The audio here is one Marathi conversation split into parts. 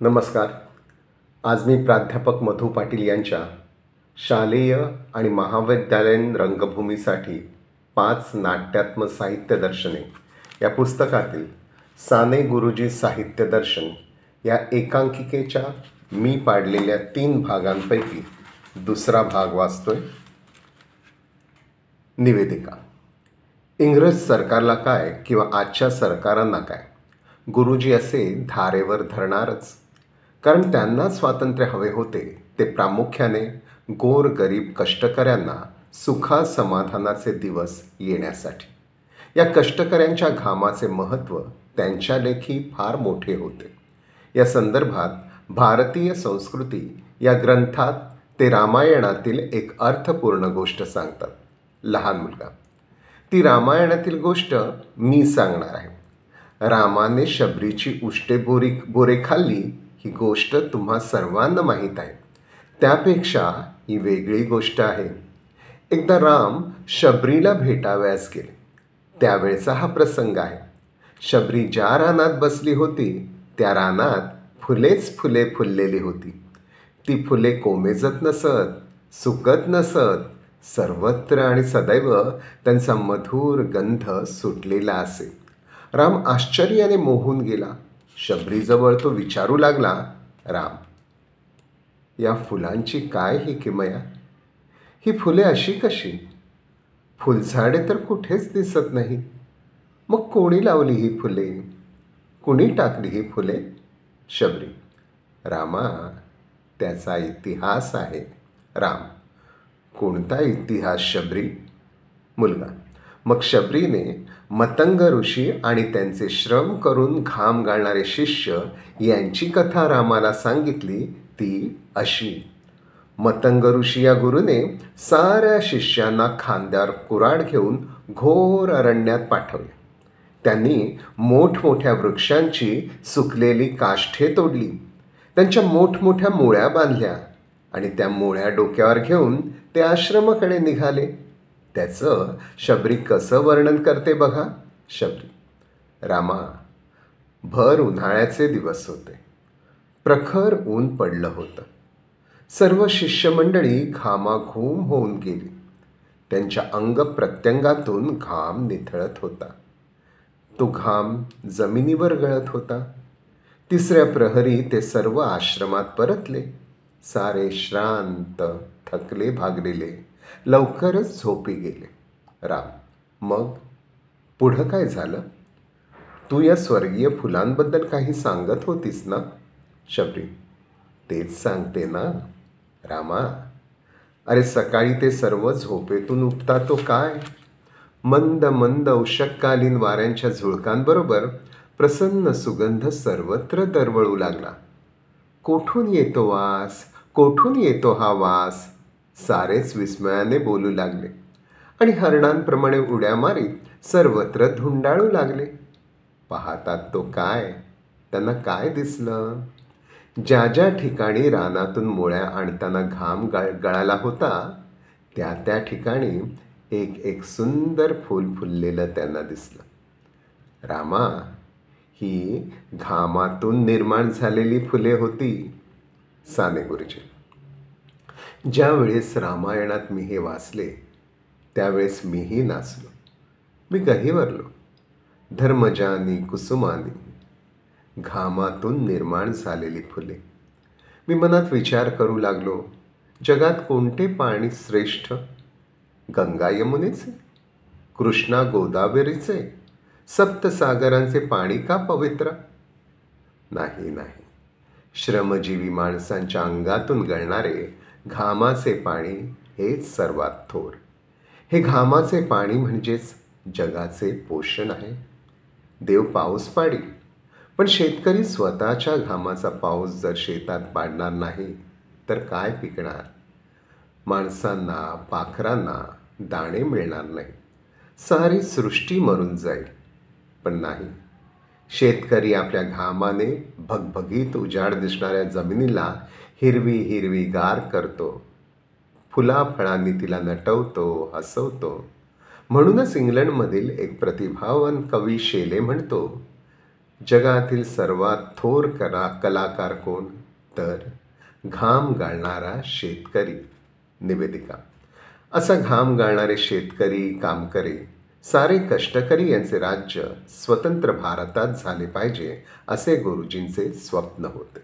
नमस्कार. आज मी प्राध्यापक मधु पाटील यांच्या शालेय आणि महाविद्यालयीन रंगभूमीसाठी 5 नाट्यात्मक साहित्य दर्शने या पुस्तकातील साने गुरुजी साहित्य दर्शन या एकांकिकेच्या मी पाडलेल्या 3 भागांपैकी दुसरा भाग वाचतोय. निवेदिका. इंग्रज सरकारला काय किंवा आजच्या सरकारांना काय, गुरुजी असे धारेवर धरणारच. कारण त्यांना स्वातंत्र्य हवे होते ते प्रामुख्याने गोरगरीब कष्टकऱ्यांना सुखासमाधानाचे दिवस येण्यासाठी. या कष्टकऱ्यांच्या घामाचे महत्त्व त्यांच्या लेखी फार मोठे होते. या संदर्भात भारतीय संस्कृती या ग्रंथात ते रामायणातील एक अर्थपूर्ण गोष्ट सांगतात. लहान मुलगा. ती रामायणातील गोष्ट मी सांगणार आहे. रामाने शबरीची उष्टे बोरे खाल्ली ही गोष्ट तुम्हा सर्वांना माहीत आहे. त्यापेक्षा ही वेगळी गोष्ट आहे. एकदा राम शबरीला भेटावयास गेले. त्यावेळचा हा प्रसंग आहे. शबरी ज्या रानात बसली होती त्या रानात फुलेच फुले फुललेली होती. ती फुले कोमेजत नसत, सुकत नसत. सर्वत्र आणि सदैव त्यांचा मधुर गंध सुटलेला असे. राम आश्चर्याने मोहून गेला. शबरीजवळ तो विचारू लागला, राम, या फुलांची काय ही किमया? ही फुले अशी कशी? फुलझाडे तर कुठेच दिसत नाही. मग कोणी लावली ही फुले? कुणी टाकली ही फुले? शबरी. रामा, त्याचा इतिहास आहे. राम. कोणता इतिहास शबरी? मुलगा. मग शबरीने मतंग ऋषी आणि त्यांचे श्रम करून घाम गाळणारे शिष्य यांची कथा रामाला सांगितली. ती अशी. मतंग ऋषी या गुरुने साऱ्या शिष्यांना खांद्यावर कुऱ्हाड घेऊन घोर अरण्यात पाठवले. त्यांनी मोठमोठ्या वृक्षांची सुकलेली काष्ठे तोडली. त्यांच्या मोठमोठ्या मुळ्या बांधल्या आणि त्या मुळ्या डोक्यावर घेऊन ते आश्रमाकडे निघाले. त्याचं शबरी कसं वर्णन करते बघा. शबरी. रामा, भर उन्हाळ्याचे दिवस होते. प्रखर ऊन पडलं होतं. सर्व शिष्यमंडळी घामाघूम होऊन गेली. त्यांच्या अंग प्रत्यंगातून घाम निथळत होता. तो घाम जमिनीवर गळत होता. तिसऱ्या प्रहरी ते सर्व आश्रमात परतले. सारे श्रांत, थकले भागलेले, लवकरच झोपी गेले. राम. मग पुढं काय झालं? तू या स्वर्गीय फुलांबद्दल काही सांगत होतीस ना? शबरी. तेच सांगते ना. रामा, अरे सकाळी ते सर्व झोपेतून उठता तो काय? मंद मंद उषःकालीन वाऱ्यांच्या झुळकांबरोबर प्रसन्न सुगंध सर्वत्र दरवळू लागला. कोठून येतो वास? कोठून येतो हा वास? सारेच विस्मयाने बोलू लागले आणि हरणांप्रमाणे उड्या मारीत सर्वत्र धुंडाळू लागले. पाहतात तो काय? त्यांना काय दिसलं? ज्या ज्या ठिकाणी रानातून मुळ्या आणताना घाम गळाला होता त्या त्या ठिकाणी एक एक सुंदर फूल फुललेलं त्यांना दिसलं. रामा, ही घामातून निर्माण झालेली फुले होती. साने गुरुजी. ज्या वेळेस रामायणात मी हे वाचले त्यावेळेस मीही नाचलो. मी गहिवरलो. धर्मजानी कुसुमानी, घामातून निर्माण झालेली फुले. मी मनात विचार करू लागलो, जगात कोणते पाणी श्रेष्ठ? गंगा यमुनेचे? कृष्णा गोदावरीचे? सप्तसागरांचे पाणी का पवित्र? नाही नाही. श्रमजीवी माणसांच्या अंगातून गळणारे घामाचे पाणी हेच सर्वात थोर. हे घामाचे पाणी म्हणजेच जगाचे पोषण आहे. देव पाऊस पाडील, पण शेतकरी स्वतःच्या घामाचा पाऊस जर शेतात पाडणार नाही तर काय पिकणार? माणसांना, पाखरांना दाणे मिळणार नाही. सारी सृष्टी मरून जाईल. पण नाही, शेतकरी आपल्या घामाने भगभगीत उजाड दिसणाऱ्या जमिनीला हिरवी हिरवीगार करतो. फुलाफळांनी तिला नटवतो, हसवतो. म्हणूनच इंग्लंडमधील एक प्रतिभावान कवी शेले म्हणतो, जगातील सर्वात थोर कलाकार कोण? तर घाम गाळणारा शेतकरी. निवेदिका. असा घाम गाळणारे शेतकरी, कामकरी, सारे कष्टकरी यांचे राज्य स्वतंत्र भारतात झाले पाहिजे असे गुरुजींचे स्वप्न होते.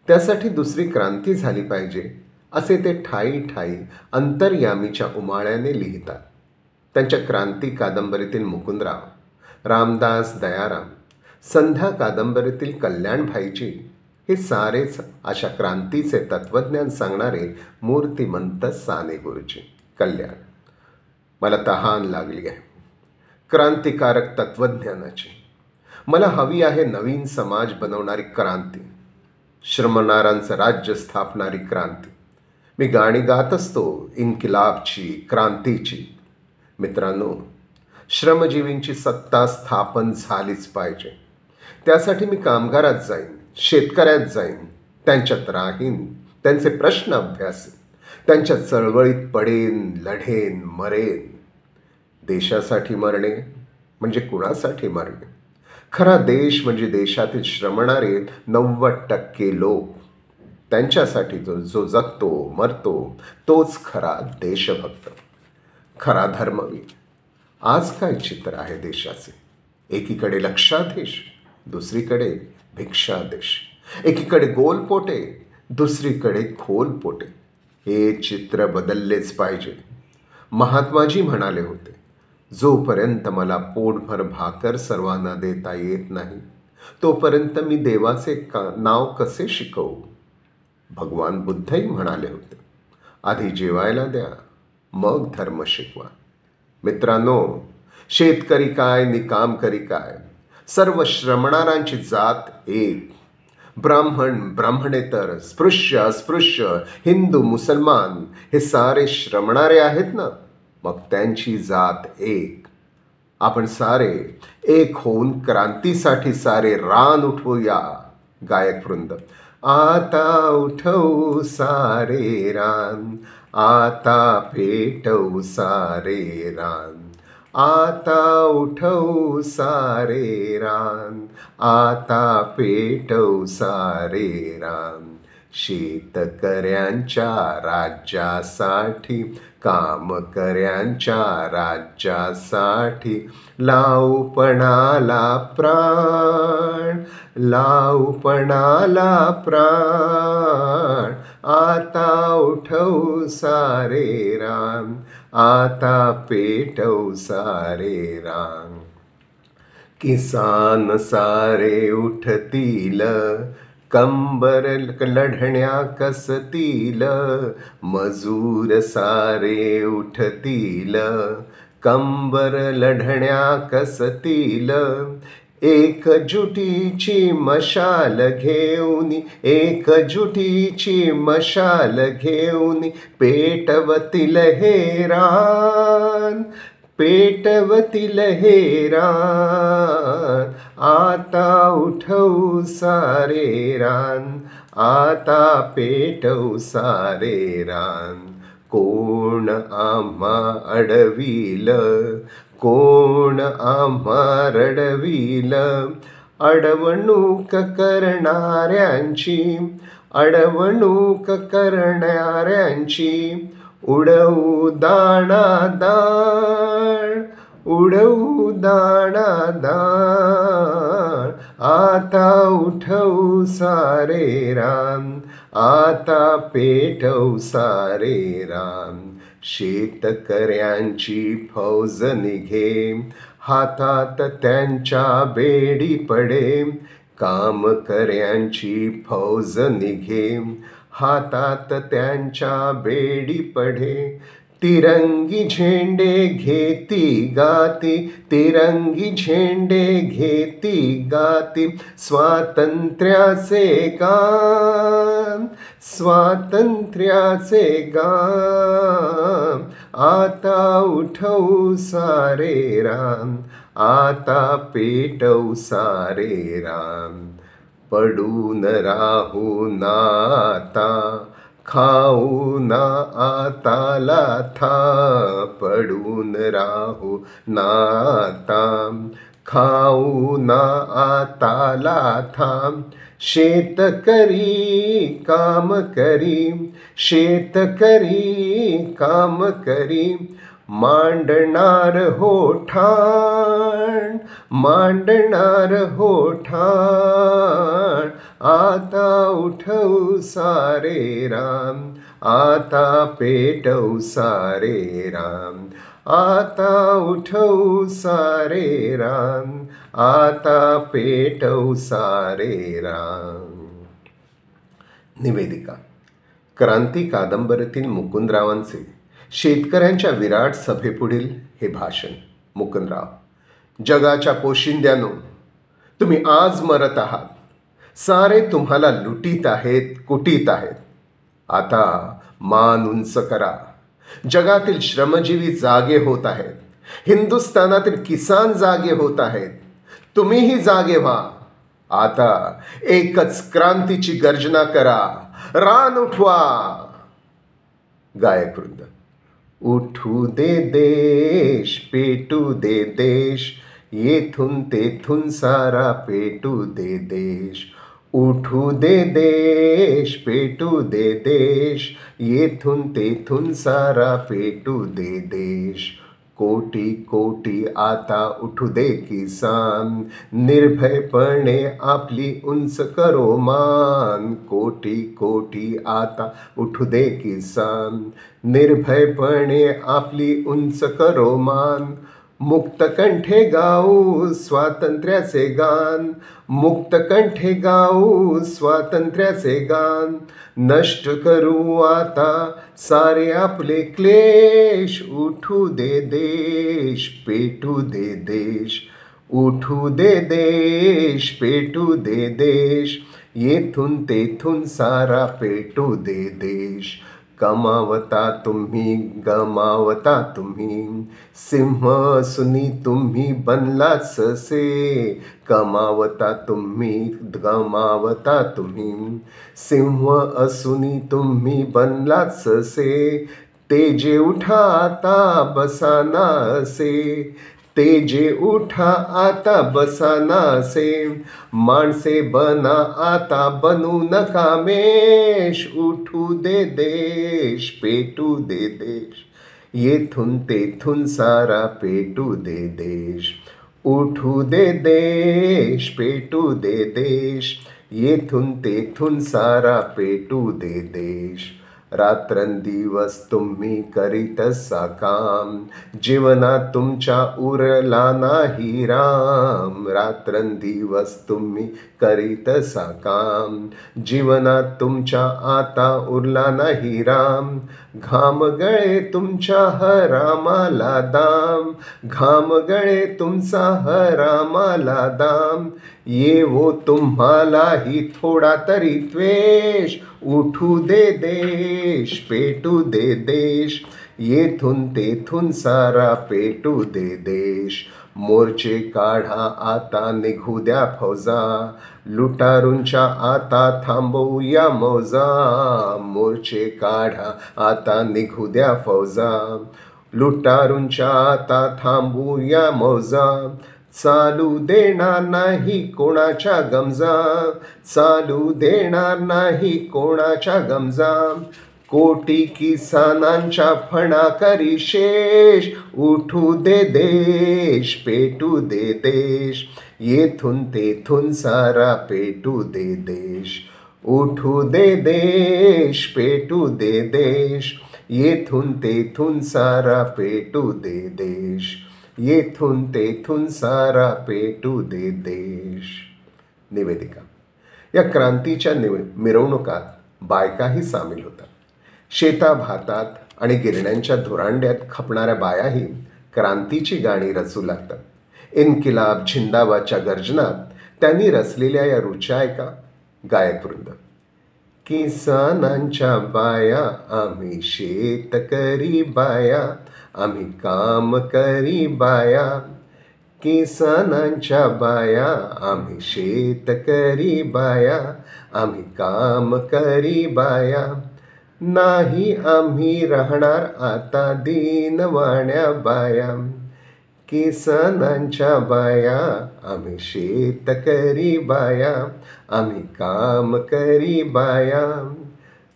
त्यासाठी दुसरी क्रांती झाली पाहिजे असे ते ठायी ठायी अंतर्यामीच्या उमाळ्याने लिहितात. त्यांच्या क्रांती कादंबरीतील मुकुंदराव, रामदास दयाराम, संध्या कादंबरीतील कल्याणभाईजी हे सारेच अशा क्रांतीचे तत्त्वज्ञान सांगणारे मूर्तिमंत साने गुरुजी. कल्याण. मला तहान लागली आहे क्रांतिकारक तत्त्वज्ञानाची. मला हवी आहे नवीन समाज बनवणारी क्रांती, श्रमणारांचं राज्य स्थापणारी क्रांती. मी गाणी गात असतो इन्किलाबची, क्रांतीची. मित्रांनो, श्रमजीवींची सत्ता स्थापन झालीच पाहिजे. त्यासाठी मी कामगारात जाईन, शेतकऱ्यात जाईन, त्यांच्यात राहीन, त्यांचे प्रश्न अभ्यासेन, त्यांच्या चळवळीत पडेन, लढेन, मरेन. देशासाठी मरणे म्हणजे कुणासाठी मरणे? खरा देश म्हणजे देशातील श्रमणारे 90% लोक. त्यांच्यासाठी जो जगतो, मरतो, तोच खरा देशभक्त, खरा धर्मवीर. आज काय चित्र आहे देशाचे? एकीकडे लक्षाधीश, दुसरीकडे भिक्षादेश. एकीकडे गोलपोटे, दुसरीकडे खोलपोटे. हे चित्र बदललेच पाहिजे. महात्माजी म्हणाले होते, जोपर्यंत मला पोटभर भाकर सर्वांना देता येत नाही, तोपर्यंत मी देवाचे नाव कसे शिकवू? भगवान बुद्धही म्हणाले होते, आधी जेवायला द्या, मग धर्म शिकवा. मित्रांनो, शेतकरी काय नि कामकरी काय, सर्व श्रमणारांची जात एक. ब्राह्मण, ब्राह्मणेतर, स्पृश्य, अस्पृश्य, हिंदू, मुसलमान हे सारे श्रमणारे आहेत ना, मग त्यांची जात एक. आपण सारे एक होऊन क्रांतीसाठी सारे रान उठवूया. गायक वृंद. आता उठवू सारे रान, आता पेटवू सारे रान. आता उठवू सारे रान, आता पेटवू सारे रान. शेतकऱ्यांच्या राज्यासाठी, कामकऱ्यांच्या राज्यासाठी लावू पणाला प्राण, लावू पणाला प्राण. आता उठवू सारे रान, आता पेटवू सारे रान. किसान सारे उठतील, कंबर लढण्या कसतील. मजूर सारे उठतील, कंबर लढण्या कसतील. एकजुटीची मशाल घेऊन, एकजुटीची मशाल घेऊन पेटवतील हे रान, पेटवतील हे रान. आता उठवू सारे रान, आता पेटवू सारे रान. कोण आम्हा अडविल, कोण आम्हा रडविल. अडवणूक करणाऱ्यांची, अडवणूक करणाऱ्यांची उडवू दाणा दाण, उडवू दाणा दाण. आता उठवू सारे रान, आता पेटवू सारे रान. शेतकऱ्यांची फौज निघे, हातात त्यांच्या बेडी पडे. कामकऱ्यांची फौज निघे, हातात त्यांच्या बेडी पडे. तिरंगी झेंडे घेती गाती, तिरंगी झेंडे घेती गाती. स्वातंत्र्याचे गान, स्वातंत्र्याचे गान. आता उठवू सारे रान, आता पेटवू सारे रान. पडून राहू ना आता, खाऊ ना आताला था. पडून राहू ना आता, खाऊ ना आताला थांब, शेतकरी काम करी, शेतकरी काम करी, मांडणार हो ठाण, मांडणार हो ठाण, आता उठवू सारे राम, आता पेटवू सारे राम, आता उठवू सारे राम, आता पेटवू सारे राम. निवेदिका. क्रांती कादंबरीतील मुकुंदरावांचे शेतकऱ्यांच्या विराट सभेपुढील हे भाषण. मुकुंदराव. जगाच्या पोशिंद्यानो, तुम्ही आज मरत आहात. सारे तुम्हाला लुटीत आहेत, कुटीत आहेत. आता मान उंच करा. जगातील श्रमजीवी जागे होत आहेत. हिंदुस्थानातील किसान जागे होत आहेत. तुम्हीही जागे व्हा. आता एकच क्रांतीची गर्जना करा. रान उठवा. गायकवृंद. उठू दे देश, पेटू दे देश, येथून तेथून सारा पेटू दे देश. उठू दे देश, पेटू दे देश, येथून तेथून सारा पेटू दे देश. कोटी कोटी आता उठू दे किसान, निर्भयपणे आपली उंच करो मान. कोटी कोटी आता उठू दे किसान, निर्भयपणे आपली उंच करो मान. मुक्तकंठे गाऊ स्वातंत्र्याचे गान, मुक्तकंठे गाऊ स्वातंत्र्याचे गान. नष्ट करू आता सारे आपले क्लेश. उठू दे देश, पेटू दे देश. उठू दे देश, पेटू दे देश, येथून तेथून सारा पेटू दे देश. कमावता तुम्ही, गमावता तुम्ही, सिंह असूनी तुम्ही बनलात ससे. कमावता तुम्ही, गमावता तुम्ही, सिंह असूनी तुम्ही बनलात ससे. तेजे उठा आता बसाना असे, तेजे उठा आता बसाना असे. माणसे बना आता बनू नका मेष. उठू दे देश, पेटू दे देश, येथून तेथून सारा पेटू दे देश. उठू दे देश, पेटू दे देश, येथून तेथून सारा पेटू दे देश. रात्रंदिवस तुम्ही करीतसा काम, जीवनात तुमच्या उरला नाही राम. रात्रंदिवस तुम्ही करीतसा काम, जीवनात तुमच्या आता उरला नाही राम. घाम गळे तुमच्या हरामाला दाम, घाम गळे तुमचा हरामाला दाम. येवो तुम्हालाही थोडा तरी त्वेष. उठू दे देश, पेटू दे देश, येथून तेथून सारा पेटू दे देश. मोर्चे काढा आता निघू द्या फौजा, लुटारूंच्या आता थांबवूया मौजा. मोर्चे काढा आता निघू द्या फौजा, लुटारूंच्या आता थांबवूया मौजा. चालू देणार नाही कोणाच्या गमजा, चालू देणार नाही कोणाच्या गमजा. कोटी किसानांच्या फणा करी शेष. उठू दे देश, पेटू दे देश, येथून तेथून सारा पेटू दे देश. उठू दे देश, पेटू दे देश, येथून तेथून सारा पेटू दे देश. येथून तेथून सारा पेटू दे देश. निवेदिका. या क्रांतीच्या मिरवणुकात बायकाही सामील होतात. शेताभातात आणि गिरण्यांच्या धुरांड्यात खपणाऱ्या बायाही क्रांतीची गाणी रचू लागतात. इन्किलाब झिंदाबादच्या गर्जनात त्यांनी रचलेल्या या रुचा ऐका. गायकवृंद. किसानांच्या बाया आम्ही शेतकरी बाया, आम्ही काम करी बाया. किसानांच्या बाया आम्ही शेतकरी बाया, आम्ही काम करी बाया. नाही आम्ही राहणार आता दीनवाण्या बाया. किसानांच्या बाया, आम्ही शेतकरी बाया, आम्ही काम करी बाया.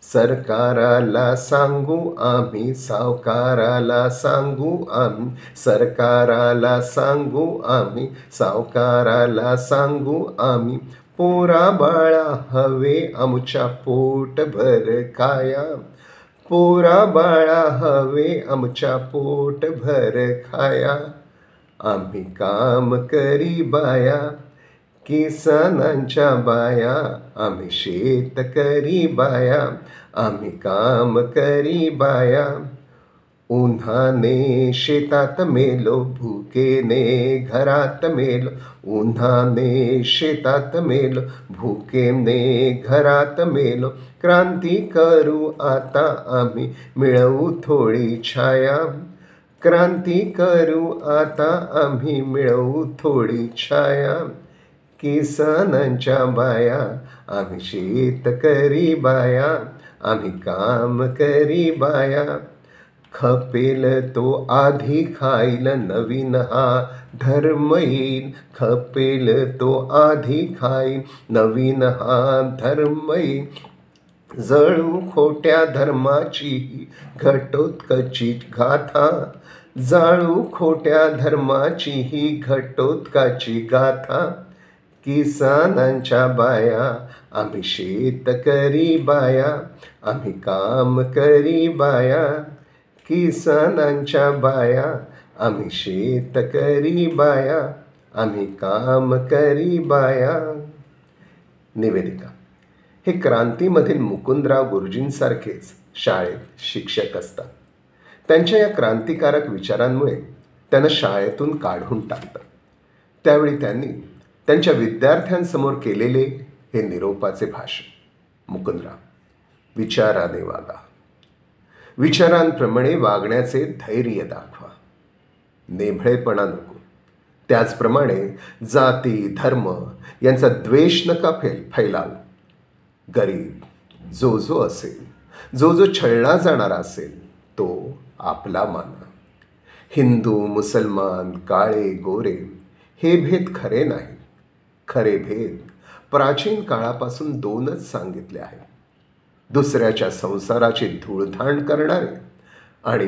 सरकाराला सांगू आम्ही, सावकाराला सांगू आम्ही, सरकाराला सांगू आम्ही, सावकाराला सांगू आम्ही. पोरा बाळा हवे आमच्या पोटभर खाया, पोरा बाळा हवे आमच्या पोटभर खाया. आम्ही काम करी बाया, किसानांच्या बाया, आम्ही शेतकरी बाया, आम्ही काम करी बाया. उन्हाने शेतात मेलो, भुकेने घरात मेलो, उन्हाने शेतात मेलो, भुकेने घरात मेलो. क्रांती करू आता आम्ही, मिळवू थोडी छाया, क्रांती करू आता आम्ही, मिळवू थोडी छाया. किसानांच्या बाया, आम्ही शेतकरी बाया, आम्ही काम करी बाया. खपेल तो आधी खाईल, नवीन हा धर्म येईल, खपेल तो आधी खाईल, नवीन हा धर्म येईल. जळू खोट्या धर्माची घटोत्कची गाथा, जाळू खोट्या धर्माची ही घटोत्काची गाथा. किसानांच्या बाया, आम्ही शेतकरी बाया, आम्ही काम करी बाया. किसानांच्या बाया, आम्ही शेतकरी बाया, आम्ही काम करी बाया. निवेदिका. हे क्रांतीमधील मुकुंदराव गुरुजींसारखेच शाळेत शिक्षक असतात. त्यांच्या या क्रांतिकारक विचारांमुळे त्यांना शाळेतून काढून टाकतात. त्यावेळी त्यांनी त्यांच्या विद्यार्थ्यांसमोर केलेले हे निरोपाचे भाषण. मुकुंदराव, विचाराने वागा, विचारांप्रमाणे वागण्याचे धैर्य दाखवा, नेभळेपणा नको. त्याचप्रमाणे जाती धर्म यांचा द्वेष नका फैलावू. गरीब जो जो असेल, जो जो छळला जाणारा असेल, तो आपला माना. हिंदू मुसलमान, काळे गोरे हे भेद खरे नाही. खरे भेद प्राचीन काळापासून दोनच सांगितले आहेत: दुसऱ्याच्या संसाराची धूळधाण करणारे आणि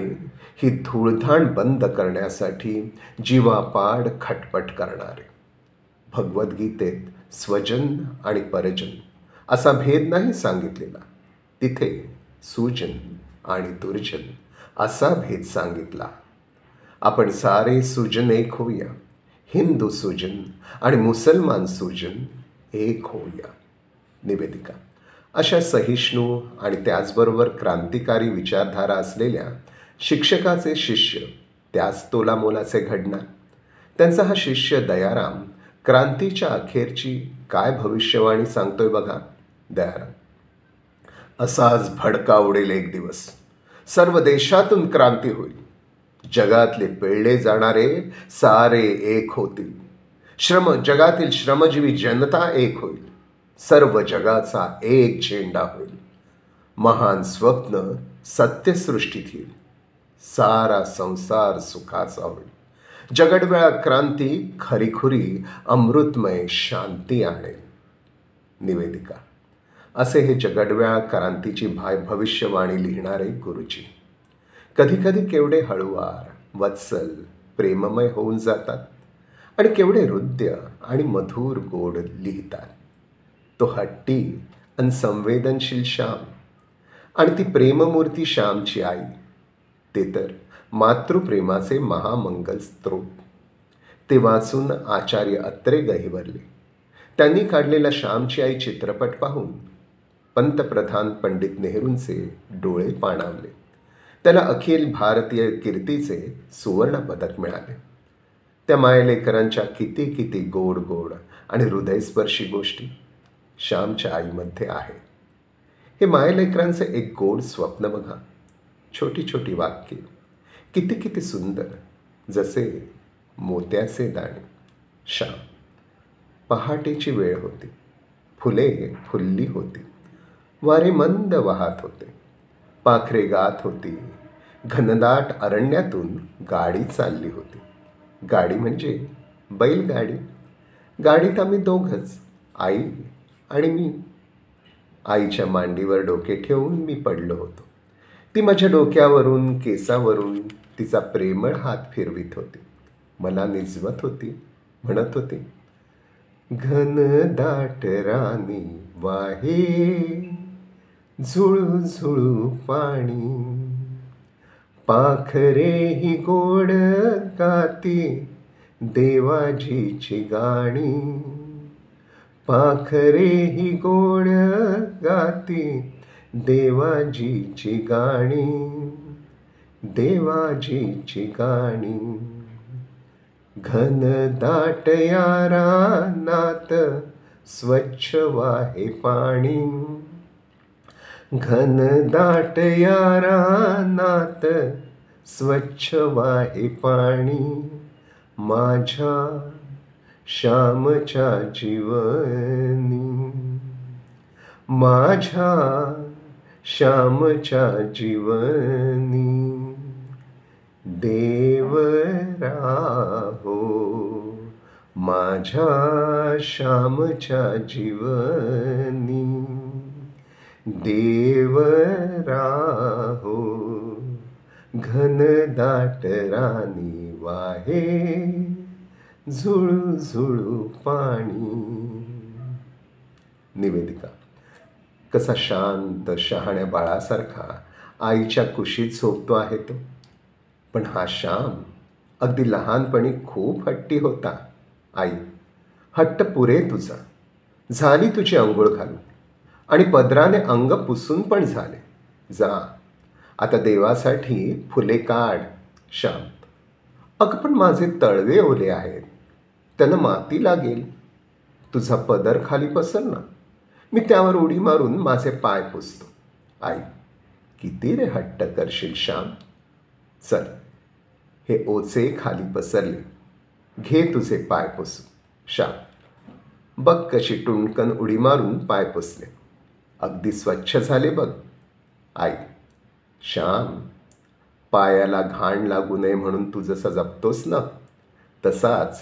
ही धूळधाण बंद करण्यासाठी जीवापाड खटपट करणारे. भगवद्गीतेत स्वजन आणि परजन असा भेद नाही सांगितलेला, तिथे सुजन आणि दुर्जन असा भेद सांगितला. आपण सारे सुजन एक होऊया, हिंदू सुजन आणि मुसलमान सुजन एक होऊया. निवेदिका. अशा सहिष्णू आणि त्याचबरोबर क्रांतिकारी विचारधारा असलेल्या शिक्षकाचे शिष्य त्याच तोलामोलाचे घडणार. त्यांचा हा शिष्य दयाराम क्रांतीच्या अखेरची काय भविष्यवाणी सांगतोय बघा. दयाराम. असाच भडका उडेल एक दिवस, सर्व देशातून क्रांती होईल, जगातले पेळले जाणारे सारे एक होतील, जगातील श्रमजीवी जनता एक होईल, सर्व जगाचा एक झेंडा होईल, महान स्वप्न सत्यसृष्टीत येईल, सारा संसार सुखाचा होईल, जगडव्या क्रांती खरीखुरी अमृतमय शांती आणेल. निवेदिका. असे हे जगडव्या क्रांतीची भविष्यवाणी लिहिणारे गुरुजी कधीकधी केवढे हळुवार, वत्सल, प्रेममय होऊन जातात आणि केवढे हृदय आणि मधुर गोड लिहितात. तो हट्टी आणि संवेदनशील श्याम आणि ती प्रेममूर्ती श्यामची आई, ते तर मातृप्रेमाचे महामंगल स्त्रोत. ते वाचून आचार्य अत्रे गहिवरले. त्यांनी काढलेला श्यामची आई चित्रपट पाहून पंतप्रधान पंडित नेहरूंचे डोळे पाणावले. त्याला अखिल भारतीय कीर्तीचे सुवर्ण पदक मिळाले. त्या मायलेकरांच्या किती किती गोड गोड आणि हृदयस्पर्शी गोष्टी श्यामच्या आईमध्ये आहेत. हे मायलेकरांचे एक गोड स्वप्न बघा. छोटी छोटी वाक्ये, किती किती सुंदर, जसे मोत्याचे दाणे. श्याम. पहाटेची वेळ होती, फुले फुलली होती, वारे मंद वाहत होते, पाखरे गात होती, घनदाट अरण्यातून गाडी चालली होती. गाडी म्हणजे बैलगाडी. गाडीत आम्ही दोघंच, आई आणि मी. आईच्या मांडीवर डोके ठेवून मी पडलो होतो. ती माझ्या डोक्यावरून, केसावरून तिचा प्रेमळ हात फिरवित होती. मला निजवत होती, म्हणत होती, घनदाट रानी वाहे झुळू झुळू पाणी, पाखरेही गोड गाती देवाजीची गाणी, पाखरेही गोड गाती देवाजीची गाणी, देवाजीची गाणी. घनदाट या रानात स्वच्छ वाहे पाणी, घनदाट या रानात स्वच्छ वाहे पाणी, माझ्या श्यामच्या जीवनी, माझ्या श्यामच्या जीवनी. देवरा हो माझ्या श्यामच्या जीवनी, देवरा हो घनदाट रानी वाहे झुळू झुळू पाणी. निवेदिका. कसा शांत शहाण्या बाळासारखा आईच्या कुशीत झोपतो आहे तो. पण हा श्याम अगदी लहानपणी खूप हट्टी होता. आई, हट्ट पुरे तुझा. झाली तुझी अंघोळ घालून आणि पदराने अंग पुसून पण झाले. जा आता देवासाठी फुले काढ. शांत. अगं पण माझे तळवे ओले आहेत, त्यांना माती लागेल. तुझा पदर खाली पसर ना, मी त्यावर उडी मारून माझे पाय पुसतो. आई, किती रे हट्ट करशील श्याम. चल, हे ओचे खाली पसरले, घे तुझे पाय पुसू. श्याम. बघ कशी टुणकन उडी मारून पाय पुसले, अगदी स्वच्छ झाले बघ. आई. श्याम, पायाला घाण लागू नये म्हणून तू जसा जपतोस ना, तसाच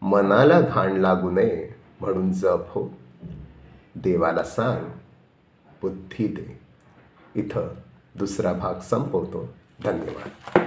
मनाला घाण लागू नये म्हणून जप हो. देवाला सांग, बुद्धी दे. इथं दुसरा भाग संपवतो. धन्यवाद.